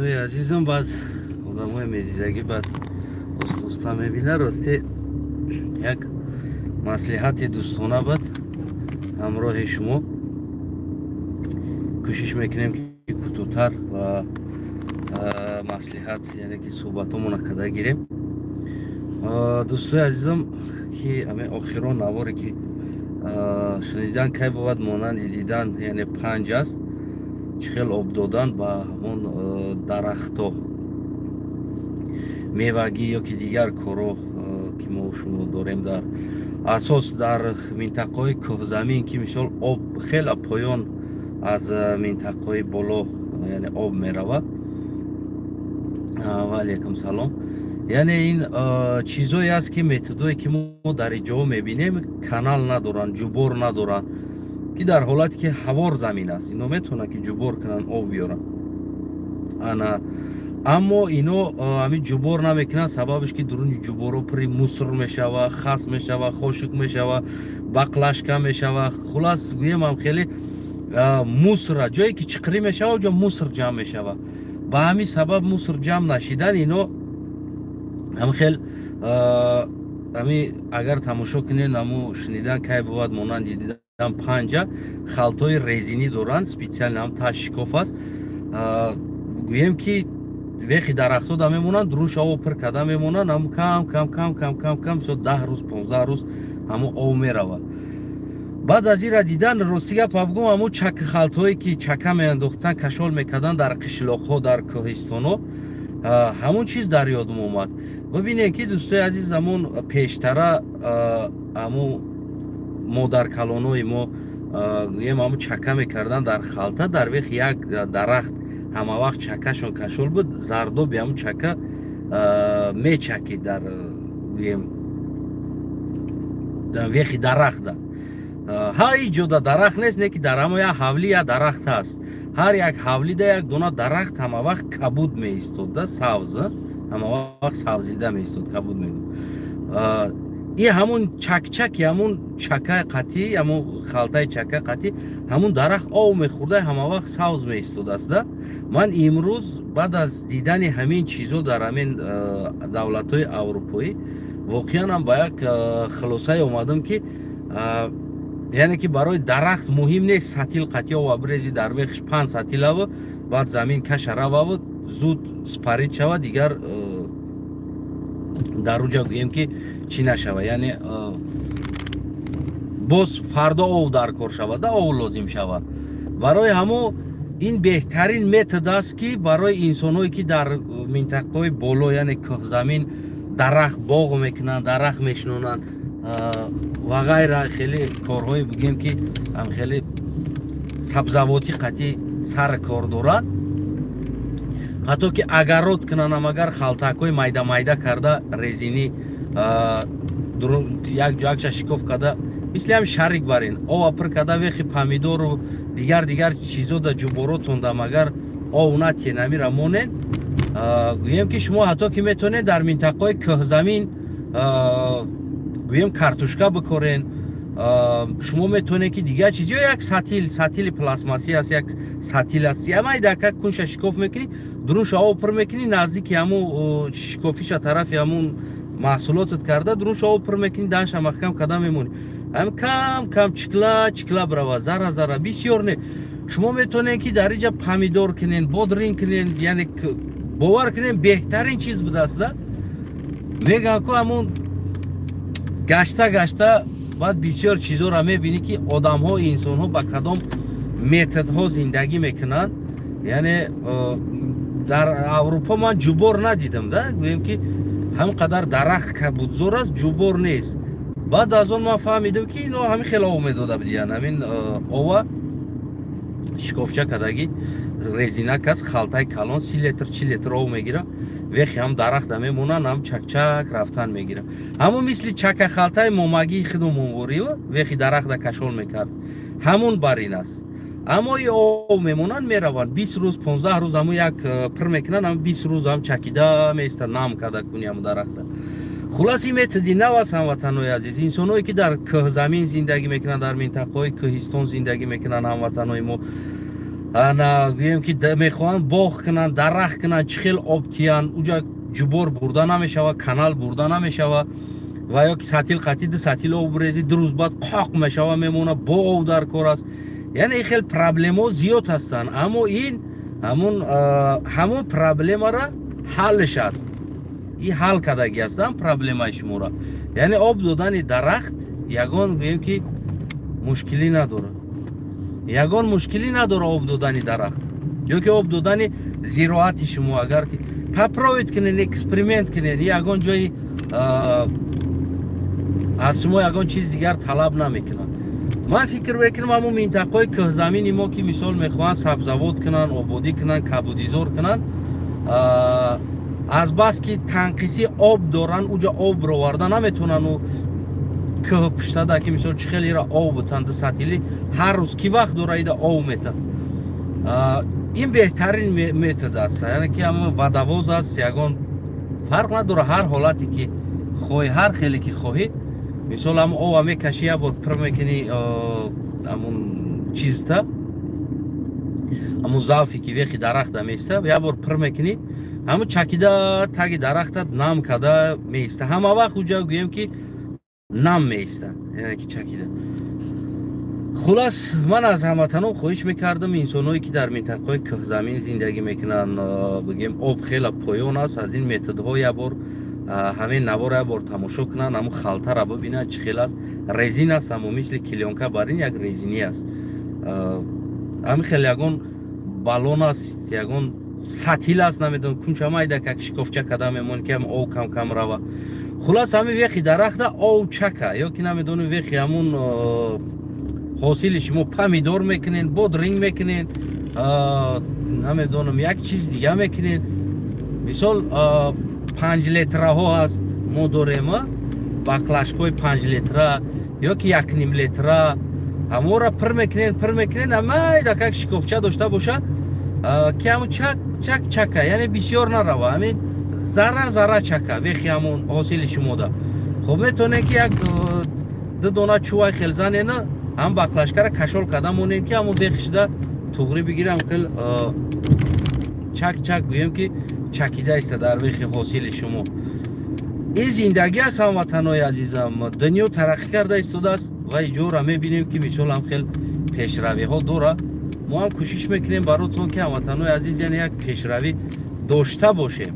دوستای عزیزم بعد آدم های میدیدگی بعد دوستا میبینه راستی یک مصلحت دوستانه بعد همراه شما کوشش میکنیم که کوتاه‌تر و مصلحت یعنی که صحبتامون کدا گیریم. دوستای عزیزم که همه آخران نواری که شنیدن که باید مانند دیدن یعنی 5 است چخیل آب دادن با همون درخت‌ها میوگی یا که دیگر کارو که ما شما داریم در اساس در منطقه کوهزمین که مثال آب خیلی پایان از منطقه بالا یعنی آب میروه. و علیکم سلام. یعنی این چیزایی است که متدایی که ما در اینجا میبینیم کانال ندارن، جبور ندارن که در حالتی که هوار زمین است اینا میتونن که جبور کنن آب بیارن. اما اینو همین جبور نمیکنن سببش که درون جبورو پری مصر میشوه، خاص میشوه، خشک میشوه، بقلشکه میشوه. خلاص گویم هم خیلی مصر جایی که چقری میشوه اونجا مصر جمع میشوه. با همین سبب مصر جمع نشیدن اینو هم خیلی اگر تماشا کنین همو شنیدن که باید مانند دیدن 5 خلطای رزینی دارن سپیسیال هم تاش شکاف است. گویم که وقتی درخت‌ها دا میمونن دروش آب پر کده میمونن هم کم 10 روز 15 روز همو آب میروه. بعد از این را دیدن راستی پابگم همو چک خلطایی که چکه میانداختن کشال میکردن در قشلاق‌ها در کوهستان‌ها همون چیز در یادم اومد. ببینید که دوستای عزیز زمان پیشتره همو ما در کلانوی ما همو چکه میکردن در خلطه در وقت یک درخت همه وقت چکهشون کشال بود زردو به همون چکه میچکید در وقت درخت ده. هر جدا درخت نیست نه که در همه یک حولی یک درخت هست. هر یک حولی ده یک دونه درخت همه وقت کبود می ایستود ده سبز همه وقت سبزیده می ایستود کبود می. این همون چک همون چکه قطعی همون خلطه چکه قطعی همون درخت آب میخورده همه وقت سبز می ایستود است ده. من امروز بعد از دیدن همین چیزو در همین دولت های اروپایی واقعا هم با یک خلاصه اومدم که یعنی که برای درخت مهم نیست سطیل قطعی و بریزی در وقتش 5 سطیل و بعد زمین کش رو زود سپرید شود دیگر در اونجا گوییم که چی نشود یعنی باز فردا آب در کار شود آب لازم شود. برای همو این بهترین متد است که برای انسانایی که در منطقه بالا یعنی کوهزمین درخت باغ میکنن درخت میشنونن و غیره خیلی کارهای بگیم که هم خیلی سبزواتی قطعی سر کار دارن. حتی که اگر رود کنن هم اگر خلطکای مایده کرده رزینی یک جاکش شکاف کرده مثل هم شریک برین آب پر کرده وقتی پامیدور و دیگر چیزو در جبوراتون دم اگر آونت نمیره مونن گویم که شما حتی که میتونه در منطقه کوهزمین گویم کارتوشکا بکارین. شما میتونه که دیگه چیزی یک سطیل پلاستماسی است یک سطیل است یا ما دکه کنش شکاف میکنی دروش آب پر میکنی نزدیک همون شکافیش طرف همون محصولاتت کرده دروش آب پر میکنی دانش محکم قدم میمونی هم کم چکلا بروا ذره بسیار نه. شما میتونه که در اینجا پامیدور کنین بادرین کنین یعنی باور کنین بهترین چیز بوده است. میگن که همون گشته بعد بسیار چیزا را میبینی که آدم ها انسان ها با کدام متد ها زندگی میکنن. یعنی در اروپا من جبور ندیدم ده گویم که همقدر درخت که بزرگ است جبور نیست. بعد از اون من فهمیدم که اینو همین خیلی آب میداده بدیان همین آوا شکافچه کدگی رزینک است خلطه کلان 30 لیتر 40 لیتر آب میگیره وقتی هم درخت میمونن هم چک رفتن میگیره همون مثل چک خلطه مومگی خودمون موری و وقتی درخت کشول میکرد همون برین است. اما این آب میمونن میرون 20 روز 15 روز همون یک پر میکنن هم 20 روز هم چکیده میسته نام کده کنی همون درخت. خلاصی متدی نو است هموطنای عزیز انسانایی که در کوهزمین زندگی میکنن در منطقه های کوهستان زندگی میکنن هموطنای ما ана гӯем ки мехоҳанд боғ кунанд, дарахт кунанд, чӣ хел об тиянд, уҷа ҷубор бурда намешавад, канал бурда намешавад ва ё ки сатил қатиди сатил об рези 2 рӯз баъд қоқ мешава мемона, бо об дар кор аст. яъне ин хел проблемаҳо зиёд ҳастанд, аммо ин ҳамон проблемаро ҳаллш аст. ин ҳал кардаги ҳастанд проблемаи шуморо. яъне об додани дарахт ягон гӯем ки мушкилӣ надорад. ягон мушкилӣ надора об додани дарахт ё ки об додани зироати шумо. агар ки попробуйт кунед, эксперимент кунед, ягон ҷои аз шумо ягон чиз дигар талаб намекунад. ман фикр мекунам ҳамон минтақаҳои кӯҳзамини мо ки мисол мехоҳанд сабзавот кунанд, ободӣ кунанд, кабудизор кунанд, аз бас ки танқиси об доранд, уҷа обро варда наметавонанд кӯҳ пуштада ки мисол чӣ хел ира об бутанди сатилӣ ҳар рӯз ки вақт дора ида об мета. ин беҳтарин метод аст, яъне ки ҳама вадавоз аст, ягон фарқ надора. ҳар ҳолате ки хоҳӣ, ҳар хеле ки хоҳӣ, мисол ҳам об мекашӣ, як бор пир мекунӣ ҳамон чизта, ҳамон завфе ки вехи дарахта меиста, як бор пир мекунӣ, ҳамон чакида таги дарахта нам када меиста. ҳама вақт уҷа гӯем ки нам меиста, яъне ки чакида. хулас ман аз ҳамватанон хоҳиш мекардам инсонҳое ки дар минтақаҳои кӯҳзамин зиндагӣ мекунанд, бигем об хела поён аст, аз ин методҳо як бор ҳамин навора як бор тамошо кунанд, ҳамон халтара бибинанд чӣ хел аст. резин аст, ҳамон мисли клёнка бар ин як резинӣ аст. ҳамин хел ягон баллон аст, ягон сатил аст, намедонам кунчамайда как шикофча када мемонад ки ҳам об кам рава. хулас ҳамин вехи дарахта об чака ё ки намедонем вехи ҳамон ҳосили шумо помидор мекунед, бодринг мекунед, намедонам як чиз дига мекунед. мисол 5 литраҳо аст, мо дорем баклашкои 5 литра ё ки 1,5 литра, ҳамора пир мекунед, амайда как шикофча дошта боша ки ҳамон чака, яъне бисёр нарава, ҳамин зара чака вехи ҳамон ҳосили шумода. хоб метавонед ки як 2 дона чувай хелзанена ҳам баклашкара кашол када монед ки ҳамон вехишда туғри бигирам хел чак гӯем ки чакида иста дар вехи ҳосили шумо. ин зиндагӣ аст ҳамватанои азизам. дунё тараққӣ карда истодааст ва иҷора мебинем ки мисол ҳам хел пешравиҳо дора. мо ҳам кӯшиш мекунем баротон ки ҳамватанои азиз яъне як пешравӣ дошта бошем.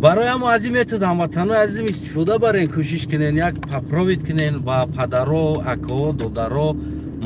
барои ҳамо аз ин метод ҳамватанои азизам истифода барен, кӯшиш кунен, як попробуйт кунен ба падаро, акаҳо, додаро,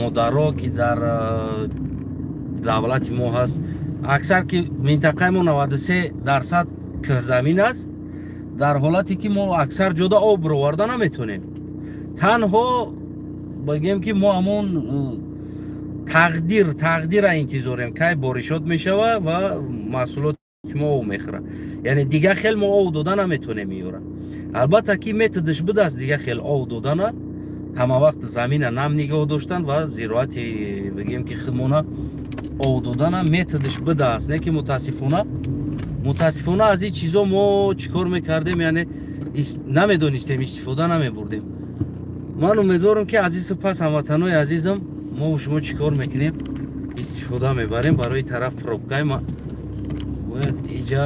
модаро ки дар давлати мо ҳаст. аксар ки минтақаи мо 93% кӯҳзамин аст, дар ҳолате ки мо аксар ҷода обро варда наметавонем. танҳо бигем ки мо ҳамон тақдира интизорем, кай боришот мешава ва маҳсулоти мо об мехӯра. яъне дига хел мо об дода наметавонем иёра. албатта ки методаш будааст дига хел об додана, ҳама вақт замина нам нигоҳ доштан ва зироати бигем ки худмона об додана методаш будааст. не ки мутаассифона аз ин чизо мо чӣ кор мекардем, яъне намедонистем, истифода намебурдем. ман умедворам ки аз ин сипас ҳамватанои азизам мо шумо чӣ кор мекунем, истифода мебарем. барои тараф пробкаи ма иҷа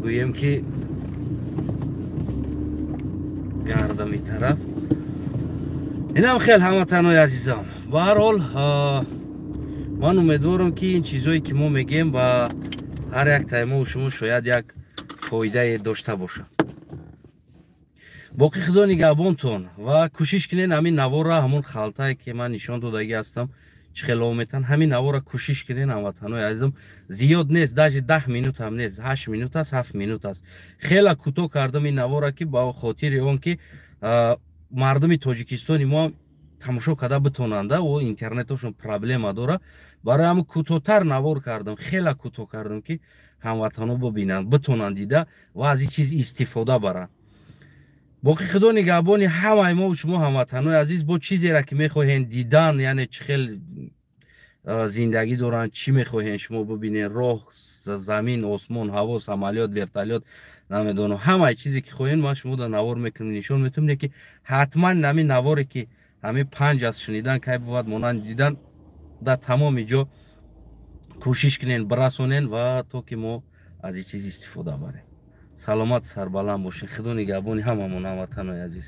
гӯем ки гардами тараф. инам хел ҳамватанои азизам, ба ҳар ҳол ман умедворам ки ин чизое ки мо мегем ба ҳар як таймо шумо шояд як фоидае дошта бошад. боқи худо нигаҳбонтон ва кӯшиш кунед ҳамин навора, ҳамон халтае ки ман нишон додагӣ ҳастам чӣ хел об метан, ҳамин навора кӯшиш кунед ҳамватанои азизам. зиёд нест, даже 10 минут ҳам нест, 8 минут аст, 7 минут аст. хела кӯтоҳ кардам ин навора ки ба хотири он ки мардуми тоҷикистони мо тамошо када битонанда, ӯ интернетошон проблема дора. барои ҳамн кӯтоҳтар навор кардам, хела кӯтоҳ кардам ки ҳамватано бибинанд, битонанд дида ва аз ин чиз истифода баранд. боқи худо нигаҳбони ҳамаи мо шумо ҳамватанои азиз. бо чизеро ки мехоҳем дидан, яъне чӣ хел зиндагӣ доранд, чӣ мехоҳем шумо бибинед, роҳ, замин, осмон, ҳаво, самолёт, вертолёт, намедонам ҳамаи чизе ки хоҳем ман шумода навор мекунам, нишон метавонем ки ҳатман ҳамин наворе ки ҳамин 5 аст шунидан кай бувад монанд дидан дар тамоми ҷо кӯшиш кунен барасонен ва то ки мо аз ин чиз истифода барем. Саломат сарбаланд бошед. Худо нигаҳбони ҳамамон ҳамватанои азиз.